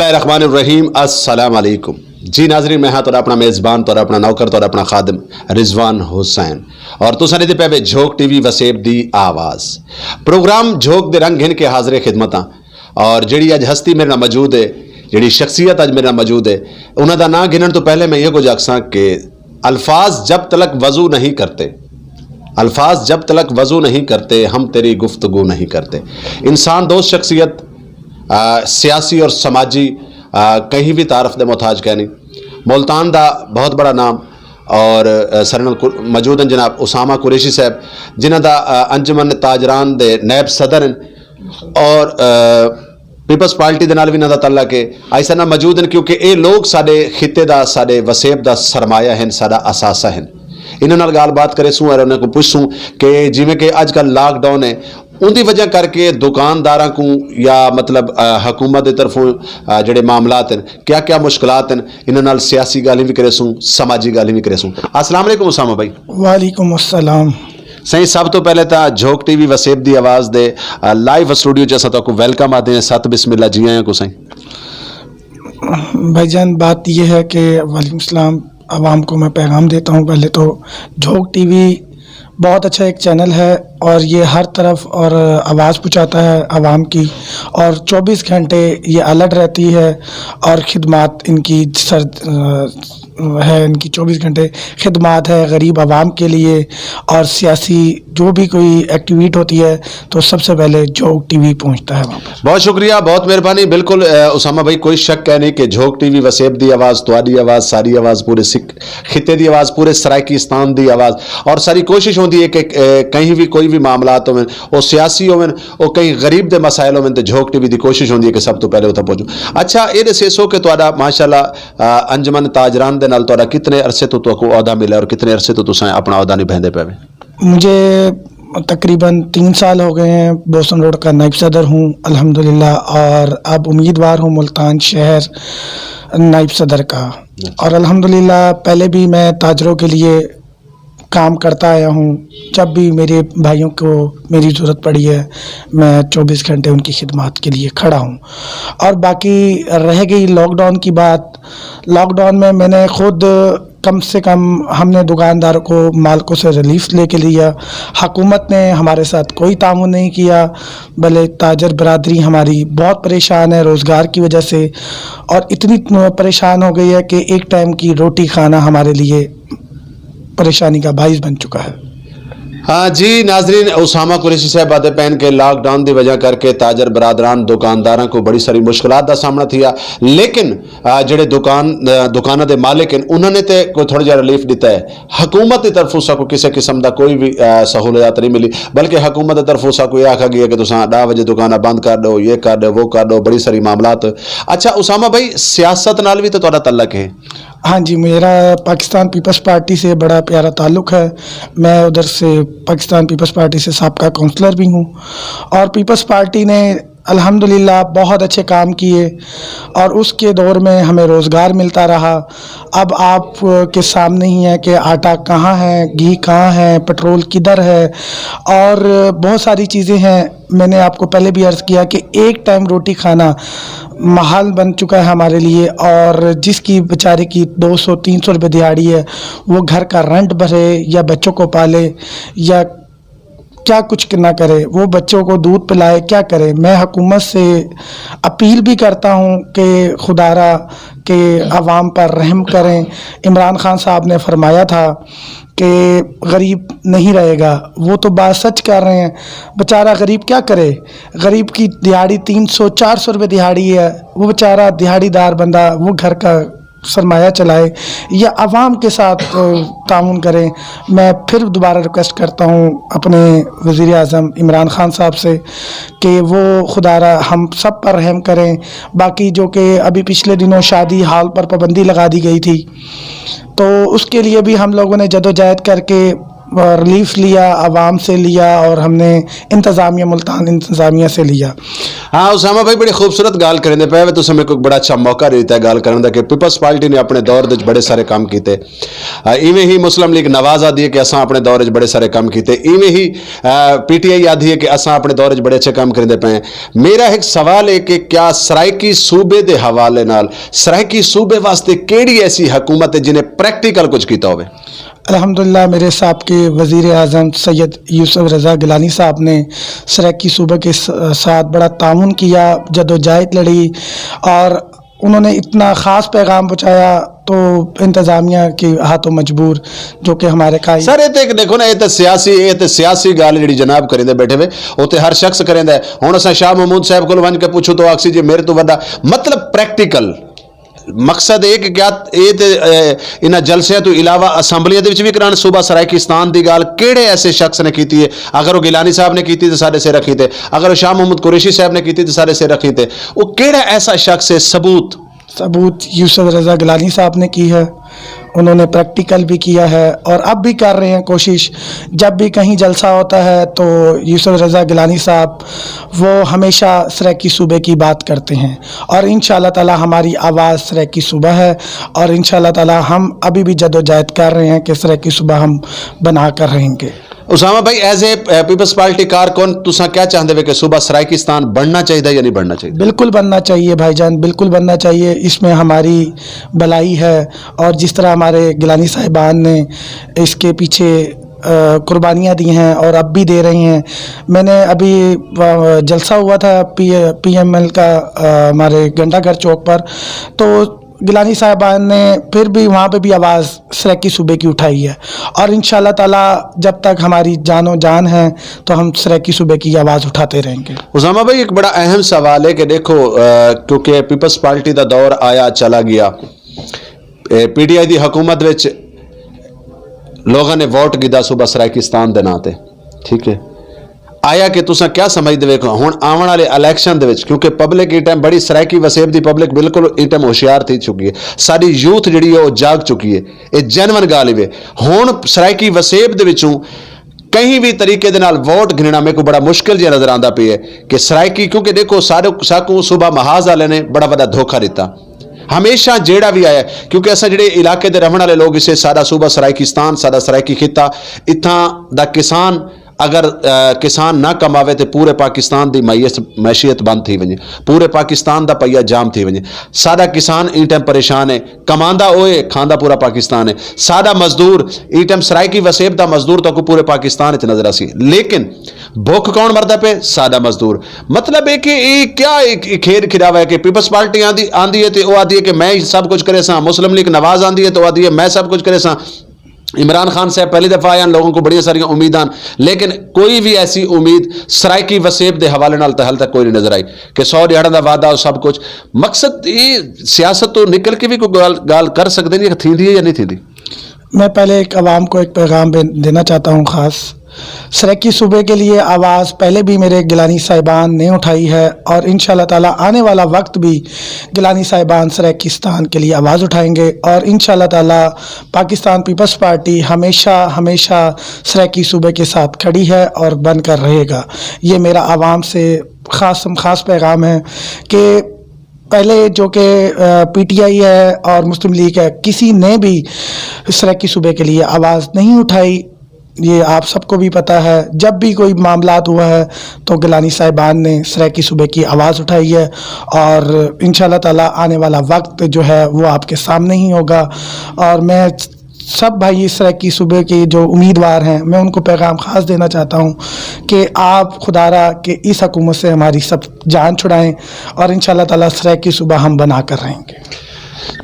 बिस्मिल्लाहिर्रहमानिर्रहीम अस्सलाम वालेकुम। जी नाजरीन, मैं हाँ तो अपना मेज़बान तो अपना नौकर तो अपना खादिम रिजवान हुसैन और तुसां दे पे झोक टीवी वसेब दी आवाज़ प्रोग्राम झोक दे रंग घिन के हाज़िर खिदमतां। और जिहड़ी अज हस्ती मेरे नाल मौजूद है, जिहड़ी शख्सियत अज मेरे नाल मौजूद है, उन्हां दा नां गिनण तो पहले मैं ये कुछ आखसां कि अल्फाज जब तलक वज़ू नहीं करते, अल्फाज जब तलक वज़ू नहीं करते, हम तेरी गुफ्तगू नहीं करते। इंसान दोस्त शख्सियत सियासी और समाजी कहीं भी तारफ दे मोहताज कहनी। मुल्तान दा बहुत बड़ा नाम और सरनल मौजूद हैं जनाब उसामा कुरैशी साहब, जिन्हां दा अंजुमन ताजरान दे नैब सदर हैं और पीपल्स पार्टी दे नाल भी इन्हां दा तल्लक है। ऐसा ना मौजूद हैं क्योंकि ये लोग साडे खिते दा, साडे वसेब दा सरमाया हैं, साडा असासा हैं। इन्हां नाल गलबात करे सूँ और उन्हें को पुछसूँ कि जिमें कि अजकल लॉकडाउन है, उनकी वजह करके दुकानदार को या मतलब हुकूमत की तरफों जोड़े मामलात हैं, क्या क्या मुश्किलात हैं, इन्हां नाल सियासी गाली भी करे सूँ, समाजी गाली भी करे सूँ। अस्सलाम वालेकुम उसामा भाई। वालेकुम अस्सलाम। सही, सब तो पहले तो झोक टीवी वसेब दी आवाज़ दे लाइव स्टूडियो च असां ताको वेलकम आते हैं। सत बिस्मिल्लाह, जी आया को सही भाईजान। बात यह है कि वालेकुम सलाम आवाम को मैं पैगाम देता हूँ। पहले तो झोक टीवी बहुत अच्छा एक चैनल है और ये हर तरफ और आवाज़ पहुँचाता है आवाम की, और 24 घंटे ये अलर्ट रहती है और खिदमात इनकी है, इनकी 24 घंटे खिदमात है गरीब आवाम के लिए। और सियासी जो भी कोई एक्टिविटी होती है तो सबसे पहले झोक टीवी पहुंचता है वहाँ पर। बहुत शुक्रिया, बहुत मेहरबानी। बिल्कुल उसामा भाई, कोई शक है नहीं कि झोक टीवी वसेब दी आवाज़, तुहाडी आवाज़, सारी आवाज़, पूरे सिख खिते दी आवाज़, पूरे सराइकिस्तान दी आवाज़। और सारी कोशिश होती है कि कहीं भी कोई भी मामलात होवन, वो सियासी होवन, वो कहीं गरीब दे मसाइल होवन, तो झोक टीवी की कोशिश होती है कि सब तो पहले उत्थे पहुँचो। अच्छा, ये दसो कि तुहाडा माशाअल्लाह अंजुमन ताजरान दे नाल तुहाडा कितने अरसे तो तुहाको अहदा मिला और कितने अरसे तो तुसां अपना अहदा निभांदे पे? मुझे तकरीबन 3 साल हो गए हैं। बोस्टन रोड का नायब सदर हूँ अल्हम्दुलिल्लाह, और अब उम्मीदवार हूँ मुल्तान शहर नायब सदर का। और अल्हम्दुलिल्लाह पहले भी मैं ताजरों के लिए काम करता आया हूँ। जब भी मेरे भाइयों को मेरी ज़रूरत पड़ी है, मैं 24 घंटे उनकी खिदमत के लिए खड़ा हूँ। और बाकी रह गई लॉकडाउन की बात, लॉकडाउन में मैंने ख़ुद कम से कम हमने दुकानदारों को, मालिकों से रिलीफ लेके लिया। हुकूमत ने हमारे साथ कोई तामुन नहीं किया, भले ताजर बरादरी हमारी बहुत परेशान है रोज़गार की वजह से, और इतनी परेशान हो गई है कि एक टाइम की रोटी खाना हमारे लिए परेशानी का बाइस बन चुका है। हाँ जी नाजरीन, उसामा कुरैशी साहब बातें पहन के लॉकडाउन की वजह करके ताजर बरादरान दुकानदारों को बड़ी सारी मुश्किलात का सामना थिया, लेकिन जेडे दुकाना के मालिक हैं उन्होंने तो कोई थोड़ा जहा रिलीफ दिता है। हुकूमत की तरफों साको किसी किस्म का कोई भी सहूलियत नहीं मिली, बल्कि हुकूमत की तरफों साको यह आखा गया कि तुम 10 बजे दुकाना बंद कर दो, ये कर दो, वो कर दो, बड़ी सारी मामलात। अच्छा उसामा भाई, सियासत नाल भी तो तुहाडा तल्लक है? हाँ जी, मेरा पाकिस्तान पीपल्स पार्टी से बड़ा प्यारा ताल्लुक़ है। मैं उधर से पाकिस्तान पीपल्स पार्टी से साबका काउंसलर भी हूँ, और पीपल्स पार्टी ने अल्हम्दुलिल्लाह बहुत अच्छे काम किए और उसके दौर में हमें रोज़गार मिलता रहा। अब आप के सामने ही है कि आटा कहाँ है, घी कहाँ है, पेट्रोल किधर है, और बहुत सारी चीज़ें हैं। मैंने आपको पहले भी अर्ज़ किया कि एक टाइम रोटी खाना महाल बन चुका है हमारे लिए, और जिसकी बेचारे की 200-300 रुपये दिहाड़ी है, वो घर का रेंट भरे या बच्चों को पाले या क्या कुछ ना करे, वो बच्चों को दूध पिलाए, क्या करे। मैं हुकूमत से अपील भी करता हूँ कि खुदारा के आवाम पर रहम करें। इमरान खान साहब ने फरमाया था कि गरीब नहीं रहेगा, वो तो बात सच कर रहे हैं। बेचारा गरीब क्या करे, गरीब की दिहाड़ी 300-400 रुपये दिहाड़ी है, वो बेचारा दिहाड़ीदार बंदा वो घर का सरमाया चलाए या आवाम के साथ ताउन करें। मैं फिर दोबारा रिक्वेस्ट करता हूँ अपने वज़ीर आज़म इमरान खान साहब से कि वो खुदारा हम सब पर रहम करें। बाकी जो कि अभी पिछले दिनों शादी हाल पर पाबंदी लगा दी गई थी, तो उसके लिए भी हम लोगों ने जदोजहद करके रिलीफ लिया, आवाम से लिया और हमने इंतज़ामिया मुल्तान इंतज़ामिया से लिया। हाँ उसामा भाई बड़ी खूबसूरत गाल करेंदे पे वे तुसें मेरे को बड़ा अच्छा मौका दिता है गाल करन दा कि पीपल्स पार्टी ने अपने दौर दे बड़े सारे काम कीते। इवें ही मुस्लिम लीग नवाज आदी है कि असां अपने दौर च बड़े सारे काम कीते। इवें ही पीटीआई आदी है कि असां अपने दौर च बड़े अच्छे काम करेंदे पे। मेरा एक सवाल है कि क्या सराइकी सूबे दे हवाले नाल सराइकी सूबे वास्ते केड़ी ऐसी हुकूमत है जिन्हें प्रैक्टिकल कुछ कीता होवे? अल्हम्दुलिल्लाह मेरे साहब के वज़ीर आज़म सैयद यूसुफ रज़ा गिलानी साहब ने सराइकी सूबे के साथ बड़ा ताउन किया, जदोजहद लड़ी और उन्होंने इतना ख़ास पैगाम पहुँचाया तो इंतज़ामिया के हाथों मजबूर जो कि हमारे कायद सर ये देखो ना ये सियासी गाल जी जनाब करेंदे बैठे हुए उत्ते हर शख्स करेंदा है। हुण असां शाह महमूद साहब को वन के पूछो तो आखसी जी मेरे तो वड्डा मतलब प्रैक्टिकल मकसद है कि क्या ये इन्हां जलसियां तो इलावा असैंबलियां दे विच भी करान सूबा सराइकिस्तान दी गाल केड़े ऐसे शख्स ने कीती है? अगर वो गिलानी साहब ने कीती तो सारे सिर रखी थे, अगर वो शाह मोहम्मद कुरैशी साहब ने कीती तो सारे सिर रखी थे। वो केड़ा ऐसा शख्स है? सबूत यूसुफ रज़ा गिलानी साहब ने की है, उन्होंने प्रैक्टिकल भी किया है और अब भी कर रहे हैं कोशिश। जब भी कहीं जलसा होता है तो यूसुफ रज़ा गिलानी साहब वो हमेशा सराइकी सूबे की बात करते हैं और इंशाअल्लाह ताला हमारी आवाज़ सराइकी सूबा है और इंशाअल्लाह ताला हम अभी भी जदोजहद कर रहे हैं कि सराइकी सूबा हम बना कर रहेंगे। उसामा भाई एज ए पीपल्स पार्टी कारकुन तुसा क्या चाहते हो कि सूबा सराइकिस्तान बनना चाहिए या नहीं बनना चाहिए? बिल्कुल बनना चाहिए भाईजान, बिल्कुल बनना चाहिए। इसमें हमारी भलाई है और जिस तरह हमारे गिलानी साहिबान ने इसके पीछे कुर्बानियाँ दी हैं और अब भी दे रही हैं। मैंने अभी जलसा हुआ था PML का हमारे घंटाघर चौक पर, तो गिलानी साहिबान ने फिर भी वहाँ पे भी आवाज़ सराइकी सूबे की उठाई है और इंशाअल्लाह ताला जब तक हमारी जानो जान है तो हम सराइकी सूबे की आवाज़ उठाते रहेंगे। उसामा भाई एक बड़ा अहम सवाल है कि देखो क्योंकि पीपल्स पार्टी का दौर आया चला गया, PTI की हुकूमत विच लोगों ने वोट गिदा सूबा सराइकिस्तान के नां ते, ठीक है आया कि तुसा क्या समझते वेखो हुण आने वाले इलैक्शन दे विच क्योंकि पब्लिक इस टाइम बड़ी सराइकी वसेब दी पब्लिक बिल्कुल इस टाइम होशियार थी चुकी है, सारी यूथ जिहड़ी है वो जाग चुकी है। ये जेनवन गाल है। हुण सराइकी वसेब दे विचों कहीं भी तरीके दे नाल वोट गिनना मेरे को बड़ा मुश्किल जिहा नजर आंदा पे है कि सराइकी क्योंकि देखो साकू सूबा महाज वाले ने बड़ा बड़ा धोखा दिता हमेशा जेड़ा भी आया क्योंकि असां जिहड़े इलाके दे रहण वाले लोग इसे सारा सूबा सराइकिस्तान सारा सराइकी खिता इत्थां दा किसान अगर किसान ना कमावे तो पूरे पाकिस्तान की मैशियत बंद थी वजे, पूरे पाकिस्तान का पहिया जाम थी वजे। सारा किसान इन टाइम परेशान है, कमांदा ओए खांदा पूरा पाकिस्तान है। सारा मजदूर इस टाइम सराइकी वसेब का मजदूर तो पूरे पाकिस्तान च नजर आसी, लेकिन भुख कौन मरदा पे? सादा मजदूर। मतलब है कि ये क्या खेर खिरावा है कि पीपल्स पार्टी आंदी है तो वो आती है कि मैं सब कुछ करे सा, मुस्लिम लीग नवाज आंदी है तो आती है मैं सब कुछ करे सा। इमरान खान साहब पहली दफ़ा आए लोगों को बड़ी सारी उम्मीदां, लेकिन कोई भी ऐसी उम्मीद सराइकी वसेब के हवाले नाल हाल तक कोई नहीं नजर आई कि 100 दिहाड़ों का वादा और सब कुछ। मकसद ये सियासत तो निकल के भी कोई गाल कर सकते नहीं, थी है या नहीं थी? मैं पहले एक आवाम को एक पैगाम देना चाहता हूँ ख़ास। सराइकी सूबे के लिए आवाज़ पहले भी मेरे गिलानी साहिबान ने उठाई है और इंशाअल्लाह ताला आने वाला वक्त भी गिलानी साहिबान सराइकिस्तान के लिए आवाज़ उठाएंगे और इंशाअल्लाह ताला पाकिस्तान पीपल्स पार्टी हमेशा हमेशा सराइकी सूबे के साथ खड़ी है और बनकर रहेगा। ये मेरा आवाम से ख़ास पैगाम है कि पहले जो कि PTI है और मुस्लिम लीग है, किसी ने भी सराइकी सूबे के लिए आवाज़ नहीं उठाई। ये आप सबको भी पता है, जब भी कोई मामलात हुआ है तो गिलानी साहिबान ने सराइकी सूबे की आवाज़ उठाई है और इंशाअल्लाह ताला आने वाला वक्त जो है वो आपके सामने ही होगा। और मैं सब भाई सराइकी सूबे के जो उम्मीदवार हैं मैं उनको पैगाम ख़ास देना चाहता हूँ कि आप खुदारा कि इस हुकूमत से हमारी सब जान छुड़ाएँ और इंशाअल्लाह ताला सराइकी सूबा हम बना कर रहेंगे।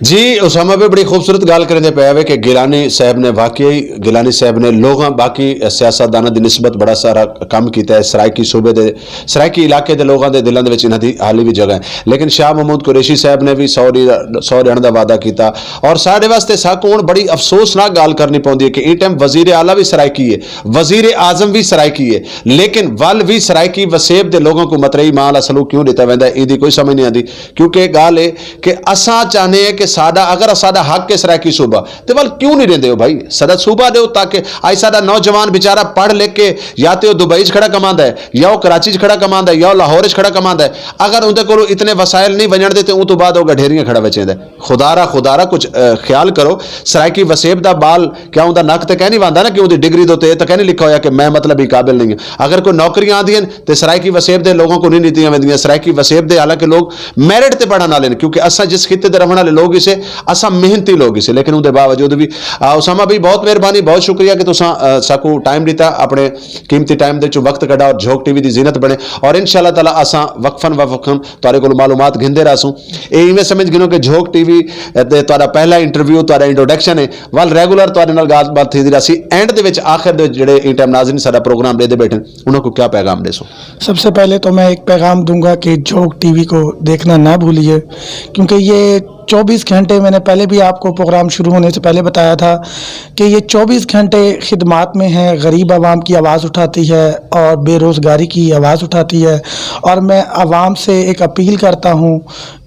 जी उसामा भी बड़ी खूबसूरत गाल करेंदे पे आवे कि गिलानी साहब ने वाकई गिलानी साहब ने लोगों बाकी सियासतदानों की निस्बत बड़ा सारा काम किया है। सराइकी सूबे दे सराइकी इलाके के लोगों के दिलों के इन्हों की हाली भी जगह है, लेकिन शाह महमूद कुरैशी साहब ने भी 100 दिहाड़ों का वादा किया और साढ़े वास्ते साकू हुण बड़ी अफसोसनाक गाल करनी पौंदी है कि इस टाइम वजीर आला भी सराइकी है, वजीर आजम भी सराइकी है, लेकिन वल भी सराइकी वसेब के लोगों को मतरई मां वाला सलूक क्यों दिता वैंदा है, इसकी कोई समझ नहीं आती। क्योंकि गाल है कि असां चाहते हैं कि साडा अगर साडा हक है सराइकी सूबा तो वल क्यों नहीं देंदे हो भाई साडा सूबा दो ताकि आज साडा नौजवान बेचारा पढ़ लिख के या तो दुबई च खड़ा कमांदा है या वो कराची च खड़ा कमांदा है या लाहौर च खड़ा कमांदा है अगर उनके को इतने वसाइल नहीं बनन देते उस तो बाद वो गठेरियां खड़ा बचेंदा खुदारा कुछ ख्याल करो सराइकी वसेब दा बाल क्या उनका नक तो कह नहीं वांदा ना कि उनकी डिग्री तो कह नहीं लिखा होया कि मैं मतलब ही काबिल नहीं हूं अगर कोई नौकरियां आंदियां तो सराइकी वसेब दे लोगों को नहीं नीतियां वेंदियां सराइकी वसेब दे हालांकि लोग मैरिट ते पढ़न वाले क्योंकि असा जिस खिते दे रहने वाले लोग इसे असा मेहनती लोग इसे लेकिन उनके बावजूद भी उसामा भाई बहुत मेहरबानी बहुत शुक्रिया कि तुसा साकू टाइम दिता अपने कीमती टाइम दे वक्त कढ़ा और झोंक टीवी की जीनत बने और इंशाअल्लाह ताला असा वक्फन तुहाडे कोल मालूमात घिंदे रहसूं ये इवें समझ गिनो कि झोंक टीवी ते तुहाडा पहला इंटरव्यू तुहाडा इंट्रोडक्शन है वल रेगुलर तुहाडे नाल गलबात थी रही एंड दे विच आखिर दे जेड़े इन टाइम नाज़रीन साडा प्रोग्राम दे बैठे उन्हां को क्या पैगाम देसो सबसे पहले तो मैं एक पैगाम दूंगा कि झोंक टीवी को देखना ना भूलिए क्योंकि ये 24 घंटे मैंने पहले भी आपको प्रोग्राम शुरू होने से पहले बताया था कि ये 24 घंटे खिदमात में है गरीब आवाम की आवाज़ उठाती है और बेरोज़गारी की आवाज़ उठाती है और मैं आवाम से एक अपील करता हूँ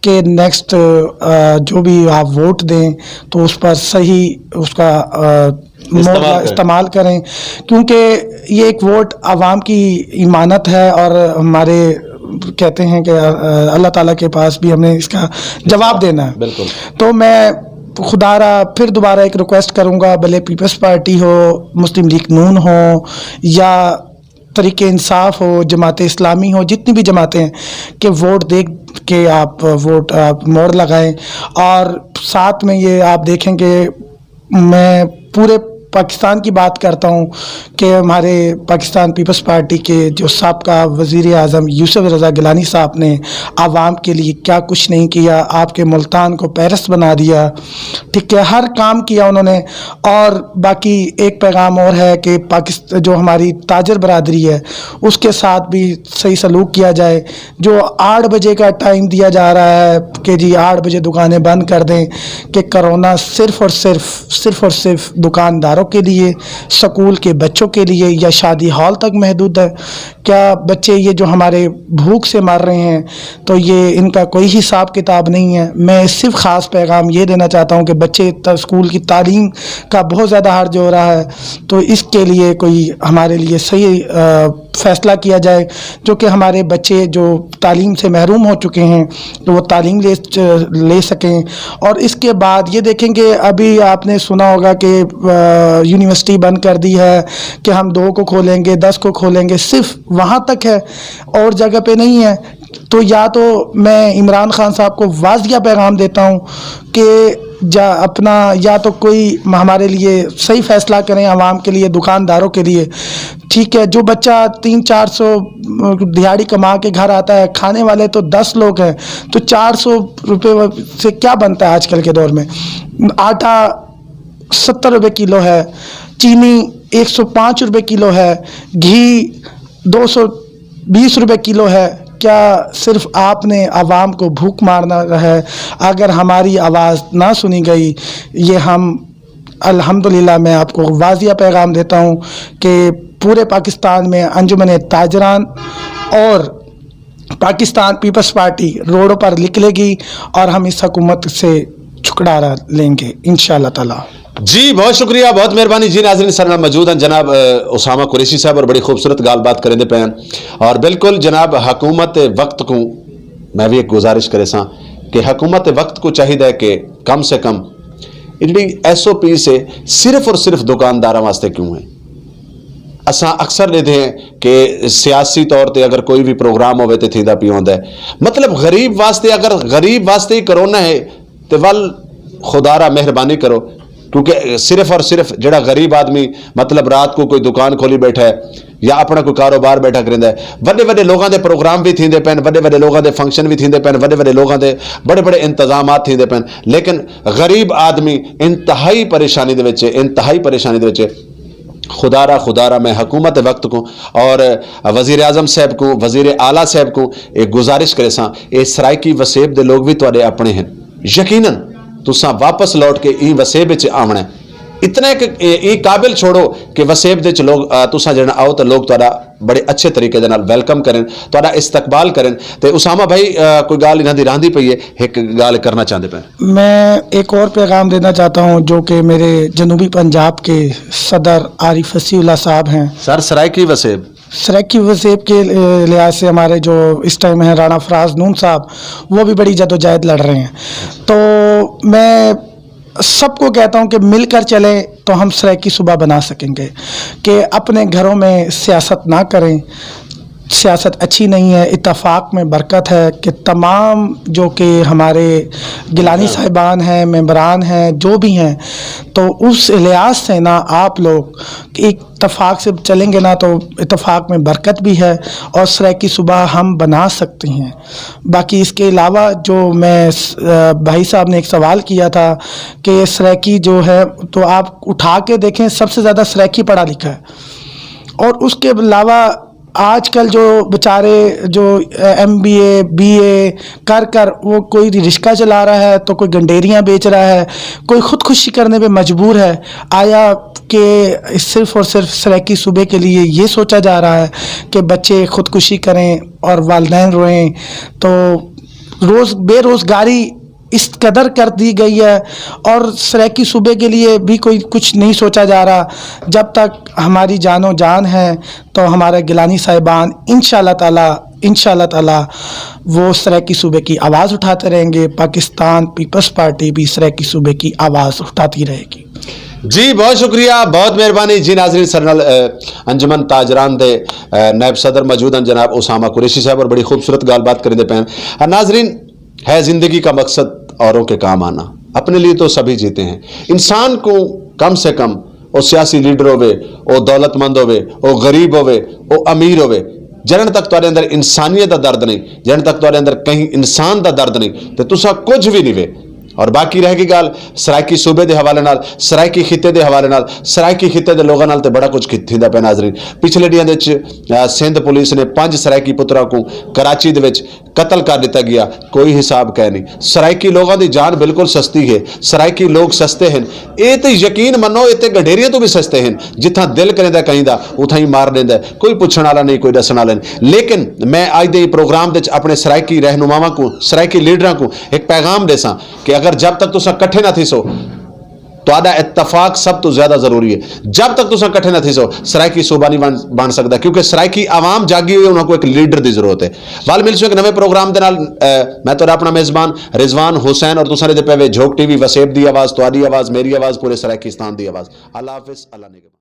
कि नेक्स्ट जो भी आप वोट दें तो उस पर सही उसका इस्तेमाल करें क्योंकि ये एक वोट आवाम की इमानत है और हमारे कहते हैं कि अल्लाह ताला के पास भी हमें इसका जवाब देना है बिल्कुल तो मैं खुदारा फिर दोबारा एक रिक्वेस्ट करूंगा भले पीपल्स पार्टी हो मुस्लिम लीग नून हो या तरीके इंसाफ हो जमात इस्लामी हो जितनी भी जमातें हैं कि वोट दे के आप मोहर लगाएं और साथ में ये आप देखेंगे मैं पूरे पाकिस्तान की बात करता हूँ कि हमारे पाकिस्तान पीपल्स पार्टी के जो साबका वज़ीर आज़म यूसुफ रज़ा गिलानी साहब ने आवाम के लिए क्या कुछ नहीं किया आपके मुल्तान को पेरिस बना दिया ठीक है हर काम किया उन्होंने और बाकी एक पैगाम और है कि पाकिस्तान जो हमारी ताजर बरादरी है उसके साथ भी सही सलूक किया जाए जो 8 बजे का टाइम दिया जा रहा है कि जी 8 बजे दुकानें बंद कर दें कि कोरोना सिर्फ़ और सिर्फ दुकानदार के लिए स्कूल के बच्चों के लिए या शादी हॉल तक महदूद है क्या बच्चे ये जो हमारे भूख से मर रहे हैं तो ये इनका कोई हिसाब किताब नहीं है मैं सिर्फ ख़ास पैगाम ये देना चाहता हूँ कि बच्चे स्कूल की तालीम का बहुत ज़्यादा हर्ज हो रहा है तो इसके लिए कोई हमारे लिए सही फ़ैसला किया जाए जो कि हमारे बच्चे जो तालीम से महरूम हो चुके हैं तो वो तालीम ले सकें और इसके बाद ये देखेंगे अभी आपने सुना होगा कि यूनिवर्सिटी बंद कर दी है कि हम 2 को खोलेंगे 10 को खोलेंगे सिर्फ वहाँ तक है और जगह पे नहीं है तो या तो मैं इमरान खान साहब को वाज़िया पैगाम देता हूँ कि अपना या तो कोई हमारे लिए सही फ़ैसला करें आवाम के लिए दुकानदारों के लिए ठीक है जो बच्चा 300-400 दिहाड़ी कमा के घर आता है खाने वाले तो 10 लोग हैं तो 400 रुपये से क्या बनता है आजकल के दौर में आटा 70 रुपये किलो है चीनी 105 रुपये किलो है घी 220 रुपये किलो है क्या सिर्फ आपने आवाम को भूख मारना है अगर हमारी आवाज़ ना सुनी गई ये हम अल्हम्दुलिल्लाह मैं आपको वाज़िया पैगाम देता हूँ कि पूरे पाकिस्तान में अंजुमन ताजरान और पाकिस्तान पीपल्स पार्टी रोडों पर निकलेगी और हम इस हुकूमत से छुटकारा लेंगे इंशाअल्लाह ताला जी बहुत शुक्रिया बहुत मेहरबानी जी नाज़रीन सर मौजूद हैं जनाब उसामा कुरैशी साहब और बड़ी खूबसूरत गाल बात करेंदे पे और बिल्कुल जनाब हुकूमत वक्त को मैं भी एक गुजारिश करे सा कि हुकूमत वक्त को चाहिए कि कम से कम जी SOP से सिर्फ और सिर्फ दुकानदारों वास्ते क्यों है असा अक्सर लेते हैं कि सियासी तौर पर अगर कोई भी प्रोग्राम होवे तो थींदा पी होंदा है मतलब गरीब वास्ते अगर गरीब वास्ते ही करोना है तो वल खुदारा मेहरबानी करो क्योंकि सिर्फ और सिर्फ जड़ा गरीब आदमी मतलब रात को कोई दुकान खोली बैठा है या अपना कोई कारोबार बैठा करेंदा है वड्डे वड्डे लोगों के प्रोग्राम भी थींदे पैन वड्डे वड्डे लोगों के फंक्शन भी थींदे पैन वड्डे वड्डे लोगों के बड़े बड़े इंतजामात थींदे पैन लेकिन गरीब आदमी इंतहाई परेशानी दे विच खुदारा मैं हुकूमत वक्त को और वज़ीर आज़म साहब को वज़ीर आला साहब को एक गुजारिश करे सा ये सराइकी वसेब दे लोग भी तुहाडे अपने हैं यकीनन तुसा वापस लौट के ई वसेब विच आवना इतना कि ये काबिल छोड़ो कि वसेब दे लोग तुसा जन आओ तो लोग तुहाडा बड़े अच्छे तरीके दे नाल वेलकम करें, तुहाडा इस्तकबाल करें। तो उसामा भाई कोई गाल इन्हां दी रांदी पई है, एक गाल करना चाहते पे? मैं एक और पैगाम देना चाहता हूँ जो कि मेरे जनूबी पंजाब के सदर आरिफ हसीउल्लाह साहब हैं। सर सराइकी वसेब, सराइकी वसेब के लिहाज से हमारे जो इस टाइम हैं राणा फराज नून साहब, वो भी बड़ी जदोजहद लड़ रहे हैं। तो मैं सबको कहता हूं कि मिलकर चलें तो हम सराइकी सूबा बना सकेंगे, कि अपने घरों में सियासत ना करें, सियासत अच्छी नहीं है। इत्तफाक में बरकत है कि तमाम जो कि हमारे गिलानी साहिबान हैं, मेंबरान हैं, जो भी हैं, तो उस लिहाज से ना आप लोग एक इत्तफाक से चलेंगे ना तो इत्तफाक में बरकत भी है और सराइकी सूबा हम बना सकते हैं। बाकी इसके अलावा जो मैं भाई साहब ने एक सवाल किया था कि सराइकी जो है, तो आप उठा के देखें, सबसे ज़्यादा सराइकी पढ़ा लिखा है। और उसके अलावा आजकल जो बेचारे जो MBA BA कर वो कोई रिक्शा चला रहा है, तो कोई गंडेरियां बेच रहा है, कोई ख़ुदकुशी करने पे मजबूर है। आया कि सिर्फ़ और सिर्फ सराइकी सूबे के लिए ये सोचा जा रहा है कि बच्चे ख़ुदकुशी करें और वालिदैन रोएं, तो बेरोज़गारी इस कदर कर दी गई है और सराइकी सूबे के लिए भी कोई कुछ नहीं सोचा जा रहा। जब तक हमारी जानो जान है तो हमारे गिलानी साहिबान इंशाअल्लाह ताला वो सराइकी सूबे की आवाज़ उठाते रहेंगे। पाकिस्तान पीपल्स पार्टी भी सराइकी सूबे की आवाज़ उठाती रहेगी। जी बहुत शुक्रिया, बहुत मेहरबानी जी। नाजरीन सरनल अंजुमन ताजरान दे नायब सदर मौजूद हैं जनाब उसामा कुरैशी साहब, और बड़ी खूबसूरत गाल बात करेंदे पैन। नाजरीन, है ज़िंदगी का मकसद औरों के काम आना, अपने लिए तो सभी जीते हैं। इंसान को कम से कम वो सियासी लीडर होवे, वो दौलतमंद होवे, वो गरीब होवे, वो अमीर होवे, जन तक तुहाडे अंदर इंसानियत का दर्द नहीं, जन तक तुहाडे अंदर कहीं इंसान का दर्द नहीं, तो तुसा कुछ भी नहीं वे। और बाकी रह गई गाल सराइकी सूबे के हवाले नाल, सराइकी खिते के हवाले नाल, सराइकी खिते के लोगों नाल तो बड़ा कुछ थिंदा पे। नाजरीन, पिछले दिनों के सिंध पुलिस ने 5 सराइकी पुत्रा को कराची दे विच कतल कर दिता गया, कोई हिसाब कह नहीं। सराइकी लोगों की जान बिल्कुल सस्ती है, सराइकी लोग सस्ते हैं, ये तो यकीन मनो ये तो गडेरिया तो भी सस्ते हैं। जिथा दिल करेंदा कहीं दा उथा ही मार देंदा, कोई पुछण वाला नहीं, कोई दसण वाला नहीं। लेकिन मैं अज दे प्रोग्राम दे अपने सराइकी रहनुमावां को, सराइकी लीडरां को एक पैगाम देसां कि अगर जब तक तुसा कट्ठे ना थी सो, तुहाडा इत्तफाक सब तो ज्यादा जरूरी है। जब तक तुसा कट्ठे ना थी सो सराइकी सूबा नहीं बन सकता, क्योंकि सराइकी आवाम जागी हुई है, उन्होंने एक लीडर की जरूरत है। वाल मिलसो एक नवे प्रोग्राम दे नाल। मैं तो अपना मेजबान रिजवान हुसैन, और तुसा दे पे झोक TV वसेब दी आवाज़, तुहाडी आवाज़, मेरी आवाज़, पूरे सराइकीस्तान की आवाज़। अल्लाह हाफिज़, अल्लाह निगहबान।